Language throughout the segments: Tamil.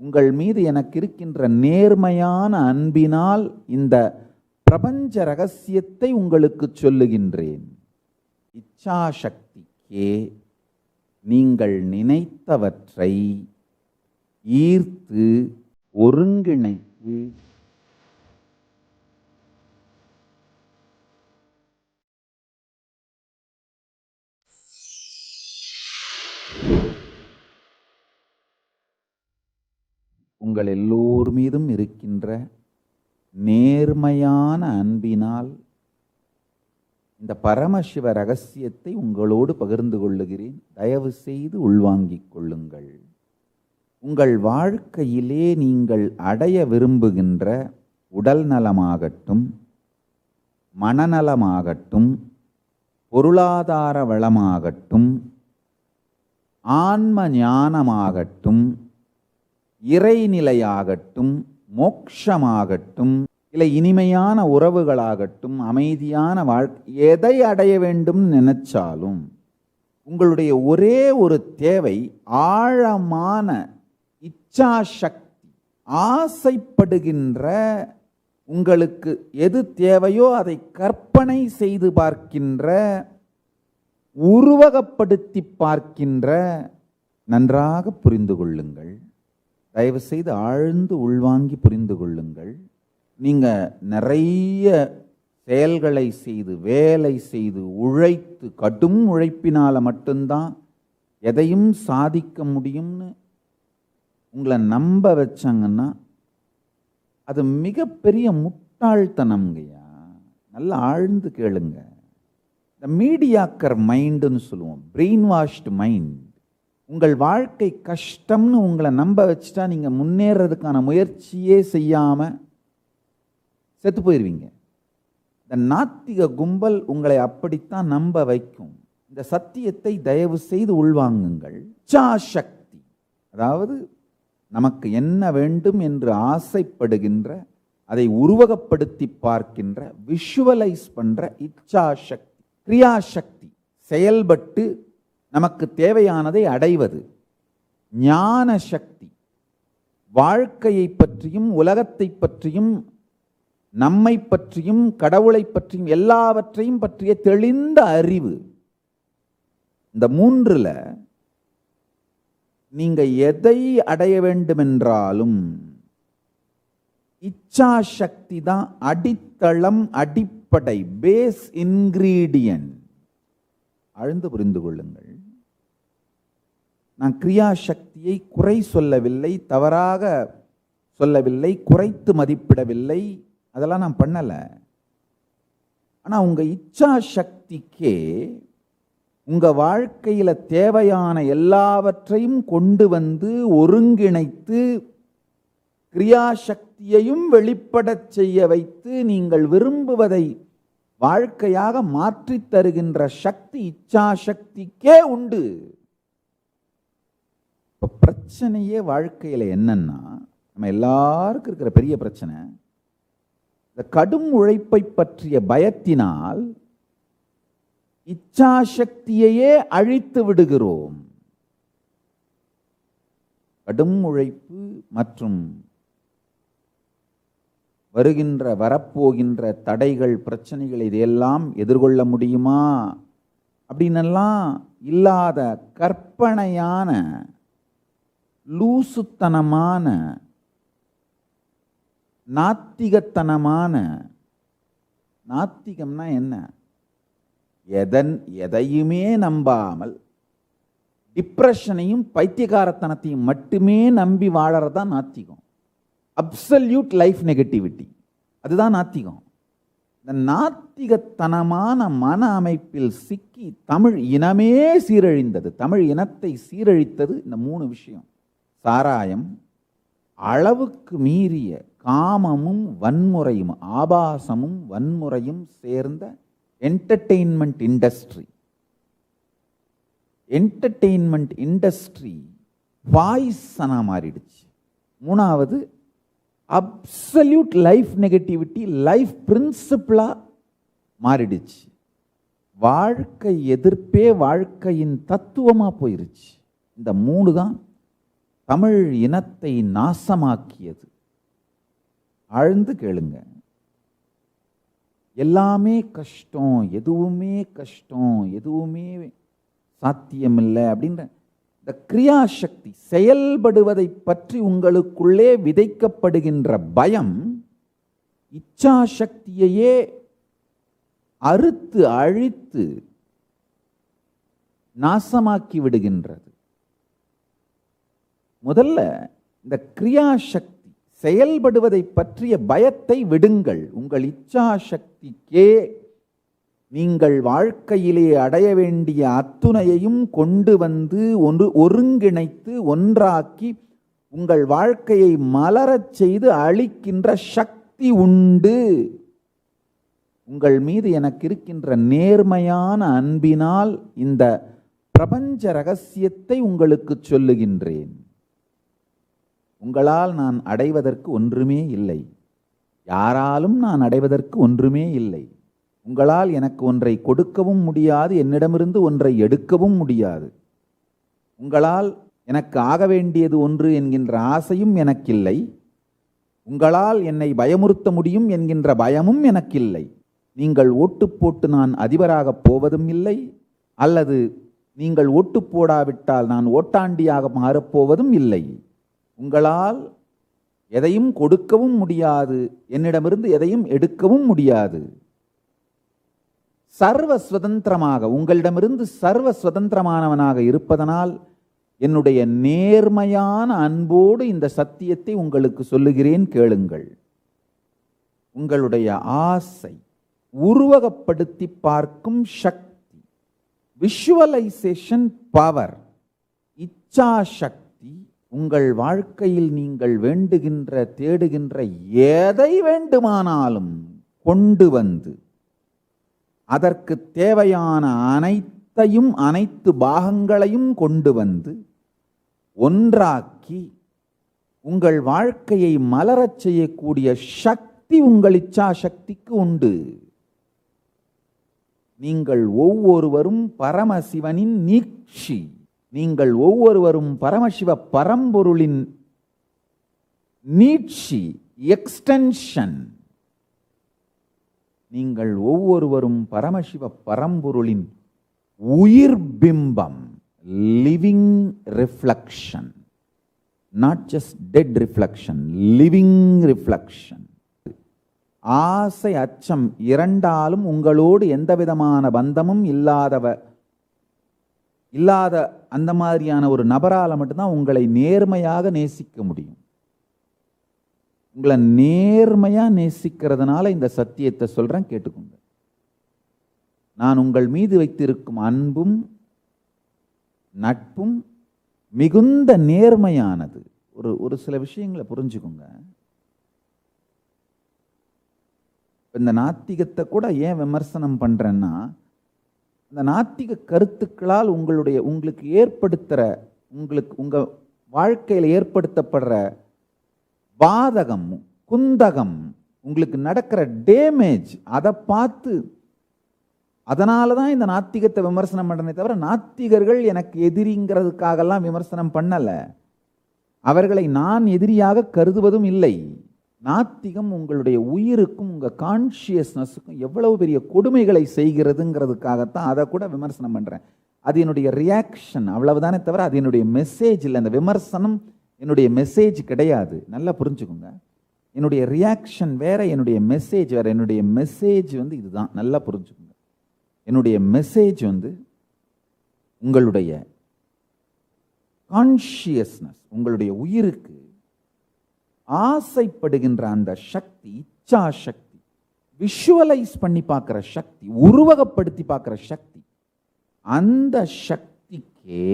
உங்கள் மீது எனக்கு இருக்கின்ற நேர்மையான அன்பினால் இந்த பிரபஞ்ச ரகசியத்தை உங்களுக்கு சொல்லுகின்றேன். இச்சாசக்திக்கே நீங்கள் நினைத்தவற்றை ஈர்த்து ஒருங்கிணைத்து உங்கள் எல்லோர் மீதும் இருக்கின்ற நேர்மையான அன்பினால் இந்த பரமசிவ ரகசியத்தை உங்களோடு பகிர்ந்து கொள்ளுகிறேன். தயவு செய்து உள்வாங்கிக் கொள்ளுங்கள். உங்கள் வாழ்க்கையிலே நீங்கள் அடைய விரும்புகின்ற உடல் நலமாகட்டும், மனநலமாகட்டும், பொருளாதார வளமாகட்டும், ஆன்ம ஞானமாகட்டும், இறைநிலையாகட்டும், மோட்சமாகட்டும், இல்லை இனிமையான உறவுகளாகட்டும், அமைதியான வாழ்க்கை, எதை அடைய வேண்டும் நினைச்சாலும் உங்களுடைய ஒரே ஒரு தேவை ஆழமான இச்சாசக்தி. ஆசைப்படுகின்ற உங்களுக்கு எது தேவையோ அதை கற்பனை செய்து பார்க்கின்ற, உருவகப்படுத்தி பார்க்கின்ற, நன்றாக புரிந்து கொள்ளுங்கள். தயவு செய்து ஆழ்ந்து உள்வாங்கி புரிந்து கொள்ளுங்கள். நீங்கள் நிறைய செயல்களை செய்து, வேலை செய்து, உழைத்து, கடும் உழைப்பினால் மட்டும்தான் எதையும் சாதிக்க முடியும்னு உங்களை நம்ப வச்சாங்கன்னா அது மிகப்பெரிய முட்டாள்தனம்ங்கய்யா. நல்லா ஆழ்ந்து கேளுங்க. இந்த மீடியாக்கர் மைண்டுன்னு சொல்லுவோம், பிரெயின் வாஷ்டு மைண்ட். உங்கள் வாழ்க்கை கஷ்டம்னு உங்களை நம்ப வச்சுட்டா நீங்கள் முன்னேறதுக்கான முயற்சியே செய்யாமல் செத்து போயிடுவீங்க. இந்த நாத்திக கும்பல் உங்களை அப்படித்தான் நம்ப வைக்கும். இந்த சத்தியத்தை தயவு செய்து உள்வாங்குங்கள். இச்சாசக்தி, அதாவது நமக்கு என்ன வேண்டும் என்று ஆசைப்படுகின்ற, அதை உருவகப்படுத்தி பார்க்கின்ற, விஷுவலைஸ் பண்ற இச்சாசக்தி. கிரியாசக்தி, செயல்பட்டு நமக்கு தேவையானதை அடைவது. ஞான சக்தி, வாழ்க்கையை பற்றியும் உலகத்தை பற்றியும் நம்மை பற்றியும் கடவுளை பற்றியும் எல்லாவற்றையும் பற்றிய தெளிந்த அறிவு. இந்த மூன்றுல நீங்க எதை அடைய வேண்டுமென்றாலும் இச்சாசக்தி தான் அடித்தளம், அடிப்படை, பேஸ் இன்கிரீடியன்ட். ஆழ்ந்து புரிந்து கொள்ளுங்கள். நான் கிரியாசக்தியை குறை சொல்லவில்லை, தவறாக சொல்லவில்லை, குறைத்து மதிப்பிடவில்லை, அதெல்லாம் நான் பண்ணலை. ஆனால் உங்கள் இச்சா சக்திக்கே உங்கள் வாழ்க்கையில் தேவையான எல்லாவற்றையும் கொண்டு வந்து ஒருங்கிணைத்து கிரியாசக்தியையும் வெளிப்படச் செய்ய வைத்து நீங்கள் விரும்புவதை வாழ்க்கையாக மாற்றித் தருகின்ற சக்தி இச்சா சக்திக்கே உண்டு. இப்போ பிரச்சனையே வாழ்க்கையில் என்னன்னா, நம்ம எல்லாருக்கும் இருக்கிற பெரிய பிரச்சனை, இந்த கடும் உழைப்பை பற்றிய பயத்தினால் இச்சாசக்தியையே அழித்து விடுகிறோம். கடும் உழைப்பு மற்றும் வருகின்ற வரப்போகின்ற தடைகள், பிரச்சனைகள், இதையெல்லாம் எதிர்கொள்ள முடியுமா அப்படின்னெல்லாம் இல்லாத கற்பனையான லூசுத்தனமான நாத்திகத்தனமான, நாத்திகம்னா என்ன, எதையுமே நம்பாமல் டிப்ரெஷனையும் பைத்தியகாரத்தனத்தையும் மட்டுமே நம்பி வாழறதான் நாத்திகம். அப்சல்யூட் லைஃப் நெகட்டிவிட்டி, அதுதான் நாத்திகம். இந்த நாத்திகத்தனமான மன அமைப்பில் சிக்கி தமிழ் இனமே சீரழிந்தது. தமிழ் இனத்தை சீரழித்தது இந்த 3 விஷயம். சாராயம், அளவுக்கு மீறிய காமமும் வன்முறையும், ஆபாசமும் வன்முறையும் சேர்ந்த என்டர்டெயின்மெண்ட் இண்டஸ்ட்ரி. என்டர்டெயின்மெண்ட் இண்டஸ்ட்ரி பாய்சனா மாறிடுச்சு. 3வது அப்சல்யூட் லைஃப் நெகட்டிவிட்டி லைஃப் பிரின்சிபிளா மாறிடுச்சு. வாழ்க்கை எதிர்ப்பே வாழ்க்கையின் தத்துவமா போயிருச்சு. இந்த 3 தான் தமிழ் இனத்தை நாசமாக்கியது. ஆழ்ந்து கேளுங்க. எல்லாமே கஷ்டம், எதுவுமே கஷ்டம், எதுவுமே சாத்தியமில்லை அப்படின்ற இந்த கிரியாசக்தி செயல்படுவதை பற்றி உங்களுக்குள்ளே விதைக்கப்படுகின்ற பயம் இச்சாசக்தியையே அறுத்து அழித்து நாசமாக்கி விடுகின்றது. முதல்ல இந்த கிரியாசக்தி செயல்படுவதை பற்றிய பயத்தை விடுங்கள். உங்கள் இச்சாசக்திக்கே நீங்கள் வாழ்க்கையிலே அடைய வேண்டிய அத்துணையையும் கொண்டு வந்து ஒருங்கிணைத்து ஒன்றாக்கி உங்கள் வாழ்க்கையை மலரச் செய்து அளிக்கின்ற சக்தி உண்டு. உங்கள் மீது எனக்கு இருக்கின்ற நேர்மையான அன்பினால் இந்த பிரபஞ்ச ரகசியத்தை உங்களுக்கு சொல்லுகின்றேன். உங்களால் நான் அடைவதற்கு ஒன்றுமே இல்லை. யாராலும் நான் அடைவதற்கு ஒன்றுமே இல்லை. உங்களால் எனக்கு ஒன்றை கொடுக்கவும் முடியாது, என்னிடமிருந்து ஒன்றை எடுக்கவும் முடியாது. உங்களால் எனக்கு ஆக வேண்டியது ஒன்று என்கின்ற ஆசையும் எனக்கில்லை. உங்களால் என்னை பயமுறுத்த முடியும் என்கின்ற பயமும் எனக்கில்லை. நீங்கள் ஓட்டு போட்டு நான் அதிபராகப் போவதும் இல்லை, அல்லது நீங்கள் ஓட்டு போடாவிட்டால் நான் ஓட்டாண்டியாக மாறப்போவதும் இல்லை. உங்களால் எதையும் கொடுக்கவும் முடியாது, என்னிடமிருந்து எதையும் எடுக்கவும் முடியாது. சர்வ சுதந்திரமாக உங்களிடமிருந்து சர்வ சுதந்திரமானவனாக இருப்பதனால் என்னுடைய நேர்மையான அன்போடு இந்த சத்தியத்தை உங்களுக்கு சொல்லுகிறேன், கேளுங்கள். உங்களுடைய ஆசை, உருவகப்படுத்தி பார்க்கும் சக்தி, விஷுவலைசேஷன் பவர், இச்சா சக்தி உங்கள் வாழ்க்கையில் நீங்கள் வேண்டுகின்ற தேடுகின்ற எதை வேண்டுமானாலும் கொண்டு வந்து அதற்கு தேவையான அனைத்தையும் அனைத்து பாகங்களையும் கொண்டு வந்து ஒன்றாக்கி உங்கள் வாழ்க்கையை மலரச் செய்யக்கூடிய சக்தி உங்கள் இச்சா சக்திக்கு உண்டு. நீங்கள் ஒவ்வொருவரும் பரமசிவனின் நீட்சி. நீங்கள் ஒவ்வொருவரும் பரமசிவ பரம்பொருளின் நீட்சி, எக்ஸ்டென்ஷன். நீங்கள் ஒவ்வொருவரும் பரமசிவ பரம்பொருளின் உயிர் பிம்பம், living reflection, not just dead reflection, living reflection. ஆசை அச்சம் இரண்டாலும் உங்களோடு எந்த விதமான பந்தமும் இல்லாத அந்த மாதிரியான ஒரு நபரால் மட்டும்தான் உங்களை நேர்மையாக நேசிக்க முடியும். உங்களை நேர்மையா நேசிக்கிறதுனால இந்த சத்தியத்தை சொல்றேன், கேட்டுக்கோங்க. நான் உங்கள் மீது வைத்திருக்கும் அன்பும் நட்பும் மிகுந்த நேர்மையானது. ஒரு சில விஷயங்களை புரிஞ்சுக்கோங்க. இந்த நாத்திகத்தை கூட ஏன் விமர்சனம் பண்றேன்னா, இந்த நாத்திக கருத்துக்களால் உங்களுக்கு ஏற்படுத்துற உங்க வாழ்க்கையில் ஏற்படுத்தப்படுற பாதகம், குந்தகம், உங்களுக்கு நடக்கிற டேமேஜ், அதை பார்த்து அதனால தான் இந்த நாத்திகத்தை விமர்சனம் பண்றனே தவிர நாத்திகர்கள் எனக்கு எதிரிங்கிறதுக்காகலாம் விமர்சனம் பண்ணல. அவர்களை நான் எதிரியாக கருதுவதும் இல்லை. நாத்திகம் உங்களுடைய உயிருக்கும் உங்க கான்ஷியஸ்னஸுக்கும் எவ்வளவு பெரிய கொடுமைகளை செய்கிறதுங்கிறதுக்காகத்தான் அதை கூட விமர்சனம் பண்றேன். அது என்னுடைய ரியாக்ஷன், அவ்வளவுதானே தவிர அது என்னுடைய மெசேஜ் இல்லை. அந்த விமர்சனம் என்னுடைய மெசேஜ் கிடையாது. நல்லா புரிஞ்சுக்கோங்க. என்னுடைய ரியாக்ஷன் வேற, என்னுடைய மெசேஜ் வேற. என்னுடைய மெசேஜ் இதுதான், நல்லா புரிஞ்சுக்கோங்க. என்னுடைய மெசேஜ் உங்களுடைய கான்ஷியஸ்னஸ், உங்களுடைய உயிருக்கு ஆசைப்படுகின்ற அந்த சக்தி, இச்சா சக்தி, விஷுவலைஸ் பண்ணி பார்க்கிற சக்தி, உருவகப்படுத்தி பார்க்கிற சக்தி, அந்த சக்திக்கே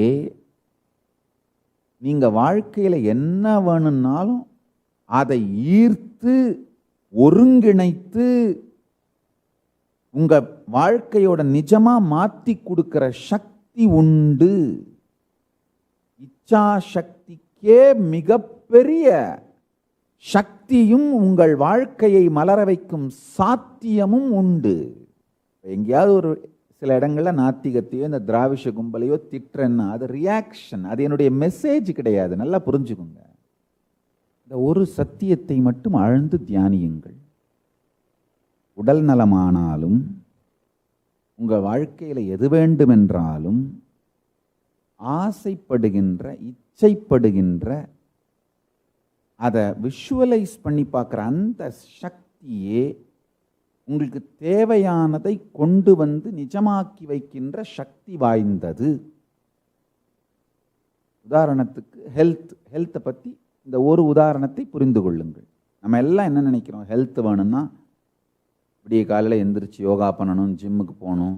நீங்க வாழ்க்கையில என்ன வேணும்னாலும் அதை ஈர்த்து ஒருங்கிணைத்து உங்க வாழ்க்கையோட நிஜமா மாத்தி கொடுக்கிற சக்தி உண்டு. இச்சா சக்திக்கே மிகப்பெரிய சக்தியும் உங்கள் வாழ்க்கையை மலர வைக்கும் சாத்தியமும் உண்டு. எங்கேயாவது ஒரு சில இடங்களில் நாத்திகத்தையோ இந்த திராவிஷ கும்பலையோ திட்டுறேன்னா அது ரியாக்ஷன், அது என்னுடைய மெசேஜ் கிடையாது. நல்லா புரிஞ்சுக்குங்க. இந்த ஒரு சத்தியத்தை மட்டும் ஆழ்ந்து தியானியுங்கள். உடல் நலமானாலும் உங்கள் வாழ்க்கையில் எது வேண்டுமென்றாலும் ஆசைப்படுகின்ற, இச்சைப்படுகின்ற, அதை விஷுவலைஸ் பண்ணி பார்க்குற அந்த சக்தியே உங்களுக்கு தேவையானதை கொண்டு வந்து நிஜமாக்கி வைக்கின்ற சக்தி வாய்ந்தது. உதாரணத்துக்கு ஹெல்த்தை பற்றி இந்த ஒரு உதாரணத்தை புரிந்து கொள்ளுங்கள். நம்ம எல்லாம் என்ன நினைக்கிறோம்? ஹெல்த் வேணும்னா விடிய காலையில் எந்திரிச்சு யோகா பண்ணணும், ஜிம்முக்கு போகணும்,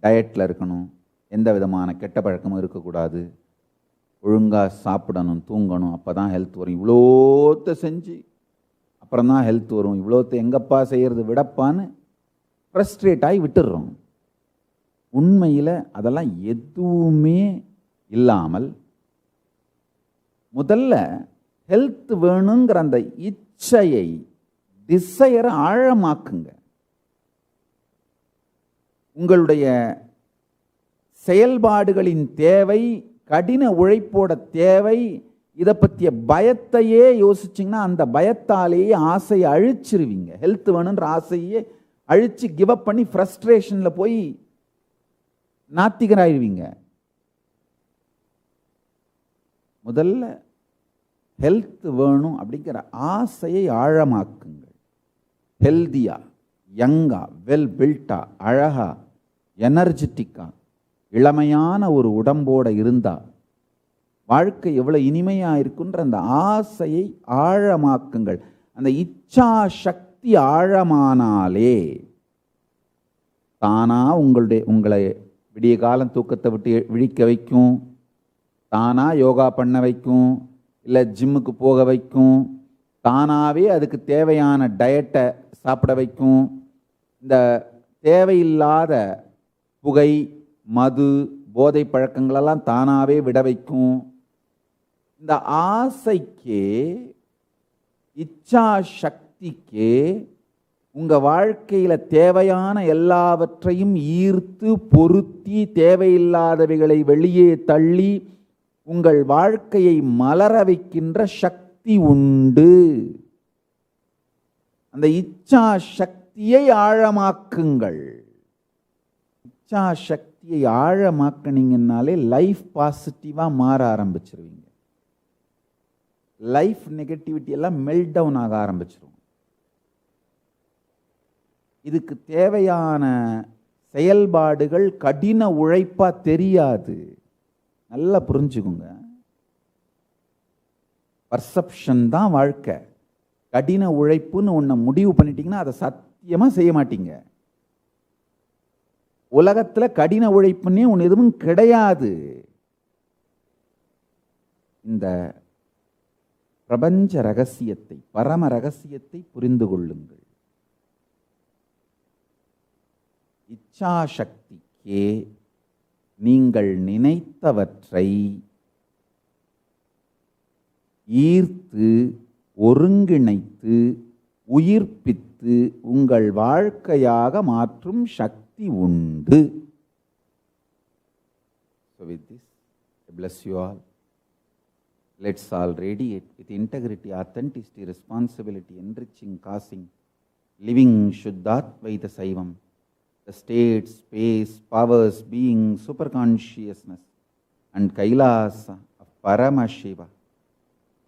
டயட்டில் இருக்கணும், எந்த விதமான கெட்ட பழக்கமும் இருக்கக்கூடாது, ஒழுங்காக சாப்பிடணும், தூங்கணும், அப்போ தான் ஹெல்த் வரும். இவ்வளோத்தை செஞ்சு அப்புறம் தான் ஹெல்த் வரும், இவ்வளோத்தை எங்கப்பா செய்கிறது விடப்பான்னு ஃப்ரஸ்ட்ரேட் ஆகி விட்டுடுறோம். உண்மையில் அதெல்லாம் எதுவுமே இல்லாமல் முதல்ல ஹெல்த் வேணுங்கிற அந்த இச்சையை, டிசையரை ஆழமாக்குங்க. உங்களுடைய செயல்பாடுகளின் தேவை, கடின உழைப்போட தேவை, இதை பற்றிய பயத்தையே யோசிச்சிங்கன்னா அந்த பயத்தாலேயே ஆசையை அழிச்சிருவீங்க. ஹெல்த் வேணுன்ற ஆசையே அழிச்சு கிவ் அப் பண்ணி ஃப்ரஸ்ட்ரேஷனில் போய் நாத்திகராயிருவீங்க. முதல்ல ஹெல்த் வேணும் அப்படிங்கிற ஆசையை ஆழமாக்குங்கள். ஹெல்தியா, யங்கா, வெல் பில்ட்டா, அழகா, எனர்ஜெட்டிக்கா, இளமையான ஒரு உடம்போடு இருந்தால் வாழ்க்கை எவ்வளோ இனிமையாக இருக்குன்ற அந்த ஆசையை ஆழமாக்குங்கள். அந்த இச்சா சக்தி ஆழமானாலே தானா உங்களை விடிய காலம் தூக்கத்தை விட்டு விழிக்க வைக்கும், தானா யோகா பண்ண வைக்கும், இல்லை ஜிம்முக்கு போக வைக்கும், தானாகவே அதுக்கு தேவையான டயட்டை சாப்பிட வைக்கும். இந்த தேவையில்லாத புகை, மது, போதை பழக்கங்களெல்லாம் தானாகவே விட வைக்கும். இந்த ஆசைக்கே, இச்சா சக்திக்கே உங்கள் வாழ்க்கையில் தேவையான எல்லாவற்றையும் ஈர்த்து பொருத்தி தேவையில்லாதவைகளை வெளியே தள்ளி உங்கள் வாழ்க்கையை மலர வைக்கின்ற சக்தி உண்டு. அந்த இச்சா சக்தியை ஆழமாக்குங்கள். இச்சா சக்தியை ஆழமாக்கினீங்கன்னாலே லைஃப் பாசிட்டிவாக மாற ஆரம்பிச்சிருவீங்க. லைஃப் நெகட்டிவிட்டி எல்லாம் மெல்ட் டவுன் ஆக ஆரம்பிச்சிடும். இதுக்கு தேவையான செயல்பாடுகள் கடின உழைப்பா தெரியாது. நல்லா புரிஞ்சுக்குங்க. பர்செப்ஷன் தான் வாழ்க்கை. கடின உழைப்புன்னு ஒன்றை முடிவு பண்ணிட்டீங்கன்னா அதை சத்தியமாக செய்ய மாட்டீங்க. உலகத்தில் கடின உழைப்புன்னே ஒன்று எதுவும் கிடையாது. இந்த பிரபஞ்ச ரகசியத்தை, பரம ரகசியத்தை புரிந்து கொள்ளுங்கள். இச்சா சக்திக்கே நீங்கள் நினைத்தவற்றை ஈர்த்து, ஒருங்கிணைத்து, உயிர்ப்பித்து உங்கள் வாழ்க்கையாக மாற்றும் சக்தி உண்டு. So with this, I bless you all. Let's all radiate with integrity, authenticity, responsibility, enriching, causing, living Shuddhatvaita Saivam, the state, space, powers, being, superconsciousness, and Kailasa of Paramashiva.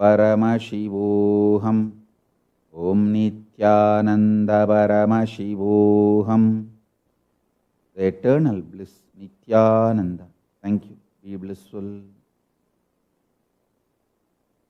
Paramashivoham, Om Nityananda Paramashivoham. The eternal bliss, Nityananda. Thank you. Be blissful.